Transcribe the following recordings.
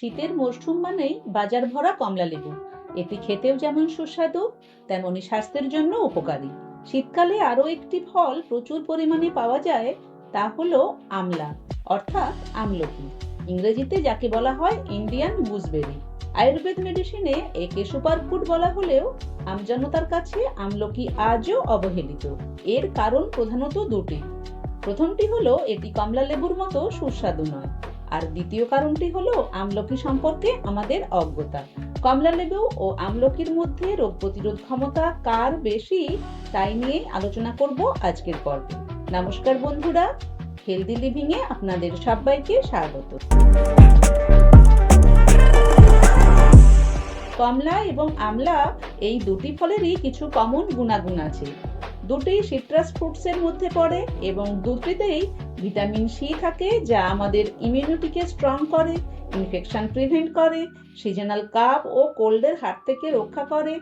শীতের মরশুম মানেই বাজার ভরা কমলা লেবু। এটি খেতেও যেমন সুস্বাদু, তেমনি স্বাস্থ্যের জন্য উপকারী। শীতকালে আরো একটি ফল প্রচুর পরিমাণে পাওয়া যায়, তা হলো আমলা, অর্থাৎ আমলকি। ইংরেজিতে যাকে বলা হয় ইন্ডিয়ান গুজবেরি। আয়ুর্বেদ মেডিসিনে একে সুপারফুড বলা হলেও আমজনতার কাছে আমলকি আজও অবহেলিত। এর কারণ প্রধানত দুটি। প্রথমটি হলো এটি কমলা লেবুর মতো সুস্বাদু নয়, আর দ্বিতীয় কারণটি হলো আমলকি সম্পর্কে আমাদের অজ্ঞতা। কমলা লেবু ও আমলকির মধ্যে রোগ প্রতিরোধ ক্ষমতা কার বেশি, তাই নিয়ে আলোচনা করব আজকের পর্বে। নমস্কার বন্ধুরা, হেলদি লিভিং এ আপনাদের সবাইকে স্বাগত। কমলা এবং আমলা এই দুটি ফলেরই কিছু কমন গুণাগুণ আছে। দুটি সিট্রাস ফ্রুটস এর মধ্যে পড়ে এবং দুটিতেই ভিটামিন সি থাকে, যা আমাদের ইমিউনিটিকে স্ট্রং করে, ইনফেকশন প্রিভেন্ট করে, সিজনাল কাফ ও কোল্ডের হাত থেকে রক্ষা করে,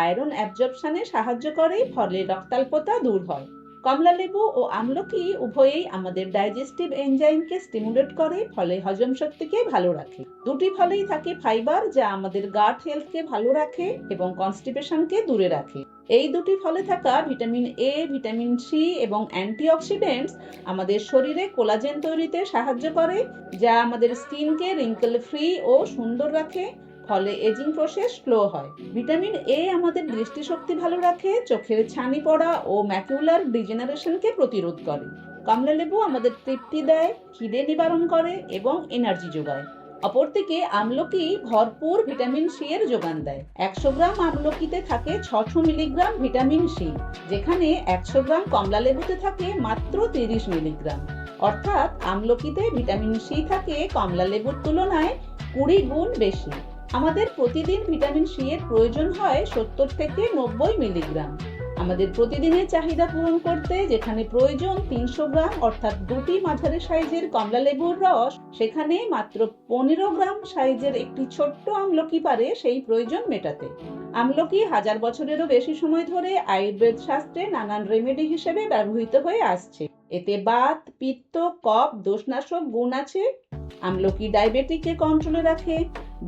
আয়রন অ্যাবজর্পশনে সাহায্য করে, ফলে রক্তাল্পতা দূর হয়। কমলা লেবু ও আমলকি উভয়েই আমাদের ডাইজেস্টিভ এনজাইমকে স্টিমুলেট করে, ফলে হজম শক্তিকে ভালো রাখে। দুটি ফলেই থাকে ফাইবার, যা আমাদের গাট হেলথকে ভালো রাখে এবং কনস্টিপেশনকে দূরে রাখে। এই দুটি ফলে থাকা ভিটামিন এ, ভিটামিন সি এবং অ্যান্টিঅক্সিডেন্টস আমাদের শরীরে কোলাজেন তৈরিতে সাহায্য করে, যা আমাদের স্কিনকে রিঙ্কেল ফ্রি ও সুন্দর রাখে, ফলে এজিং প্রসেস স্লো হয়। ভিটামিন এ আমাদের দৃষ্টিশক্তি ভালো রাখে, চোখের ছানি পড়া ও ম্যাকুলার ডিজেনারেশনকে প্রতিরোধ করে। কমলা লেবু আমাদের তৃপ্তি দেয়, খিদে নিবারণ করে এবং এনার্জি যোগায়। অপরদিকে আমলকি ভরপুর ভিটামিন সি এর যোগান দেয়। 100 গ্রাম আমলকিতে থাকে 600 মিলিগ্রাম ভিটামিন সি, যেখানে 100 গ্রাম কমলা লেবুতে থাকে মাত্র 30 মিলিগ্রাম। অর্থাৎ আমলকিতে ভিটামিন সি থাকে কমলা লেবুর তুলনায় 20 গুণ বেশি। আমাদের প্রতিদিন ভিটামিন সি এর প্রয়োজন হয় 70 থেকে 90 মিলিগ্রাম। আমাদের প্রতিদিনের চাহিদা পূরণ করতে যেখানে প্রয়োজন 300 গ্রাম অর্থাৎ দুটি মাঝারি সাইজের কমলা লেবুর রস, সেখানে মাত্র 15 গ্রাম সাইজের একটি ছোট্ট আমলকি পারে সেই প্রয়োজন মেটাতে। আমলকি হাজার বছরেরও বেশি সময় ধরে আয়ুর্বেদ শাস্ত্রে নানান রেমেডি হিসেবে ব্যবহৃত হয়ে আসছে। এতে বাত, পিত্ত, কফ দোষনাশক গুণ আছে। আমলকি ডায়াবেটিসকে কন্ট্রোলে রাখে,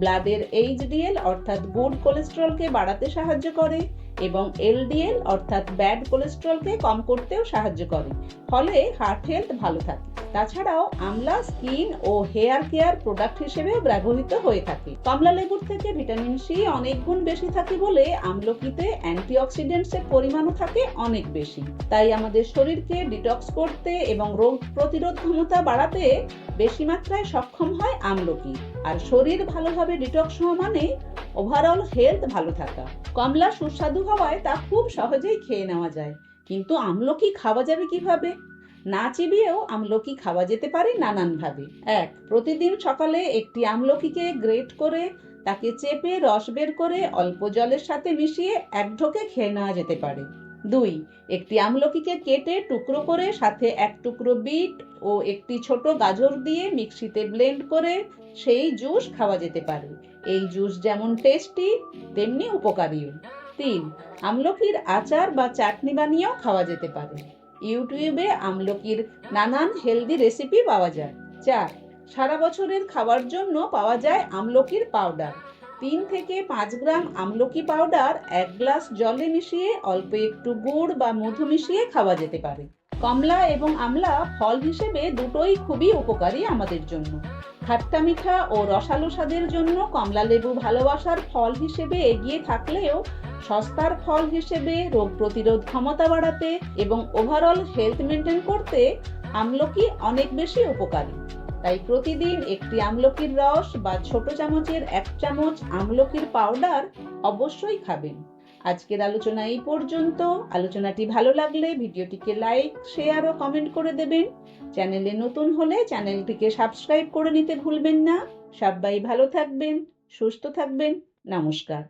ব্লাডের এইচডিএল অর্থাৎ গুড কোলেস্টেরলকে বাড়াতে সাহায্য করে এবং এলডিএল অর্থাৎ ব্যাড কোলেস্টেরলকে কম করতেও সাহায্য করে, ফলে হার্ট হেলথ ভালো থাকে। তাছাড়াও আমলা স্কিন ও হেয়ার কেয়ার প্রোডাক্ট হিসেবে ব্যবহৃত হয়ে থাকে। কমলা লেবুর থেকে ভিটামিন সি অনেক গুণ বেশি থাকে বলে আমলকিতে অ্যান্টিঅক্সিডেন্টস এর পরিমাণও থাকে অনেক বেশি। তাই আমাদের শরীরকে ডিটক্স করতে এবং রোগ প্রতিরোধ ক্ষমতা বাড়াতে বেশি মাত্রায় সক্ষম হয় আমলকি। আর শরীর ভালোভাবে ডিটক্স হওয়া মানে ওভারঅল হেলথ ভালো থাকা। কমলা সুস্বাদু হওয়ায় তা খুব সহজেই খেয়ে নেওয়া যায়, কিন্তু আমলকি খাওয়া যাবে কিভাবে? না চিবিয়েও আমলকি খাওয়া যেতে পারে নানানভাবে। 1. প্রতিদিন সকালে একটি আমলকিকে গ্রেট করে তাকে চেপে রস বের করে অল্প জলের সাথে মিশিয়ে এক ঢোকে খেয়ে নেওয়া যেতে পারে। 2. একটি আমলকিকে কেটে টুকরো করে সাথে এক টুকরো বিট ও একটি ছোট গাজর দিয়ে মিক্সিতে ব্লেন্ড করে সেই জুস খাওয়া যেতে পারে। এই জুস যেমন টেস্টি তেমনি উপকারীও। 3. আমলকির আচার বা চাটনি বানিয়েও খাওয়া যেতে পারে। ইউটিউবে আমলকির নানান হেলদি রেসিপি পাওয়া যায়। 4. সারা বছরের খাওয়ার জন্য পাওয়া যায় আমলকির পাউডার। 3 থেকে 5 গ্রাম আমলকি পাউডার 1 গ্লাস জলে মিশিয়ে অল্প একটু গুড় বা মধু মিশিয়ে খাওয়া যেতে পারে। কমলা এবং আমলা ফল হিসেবে দুটোই খুবই উপকারী আমাদের জন্য। খাট্টা মিঠা ও রসালো স্বাদের জন্য কমলা লেবু ভালোবাসার ফল হিসেবে এগিয়ে থাকলেও সস্তার ফল হিসেবে রোগ প্রতিরোধ ক্ষমতা বাড়াতে এবং ওভারঅল হেলথ মেনটেন করতে আমলকি অনেক বেশি উপকারী। তাই প্রতিদিন একটি আমলকির রস বা ছোট চামচের 1 চামচ আমলকির পাউডার অবশ্যই খাবেন। আজকের আলোচনা এই পর্যন্ত। আলোচনাটি ভালো লাগলে ভিডিওটিকে লাইক, শেয়ার ও কমেন্ট করে দেবেন। চ্যানেলে নতুন হলে চ্যানেলটিকে সাবস্ক্রাইব করে নিতে ভুলবেন না। সবাই ভালো থাকবেন, সুস্থ থাকবেন। নমস্কার।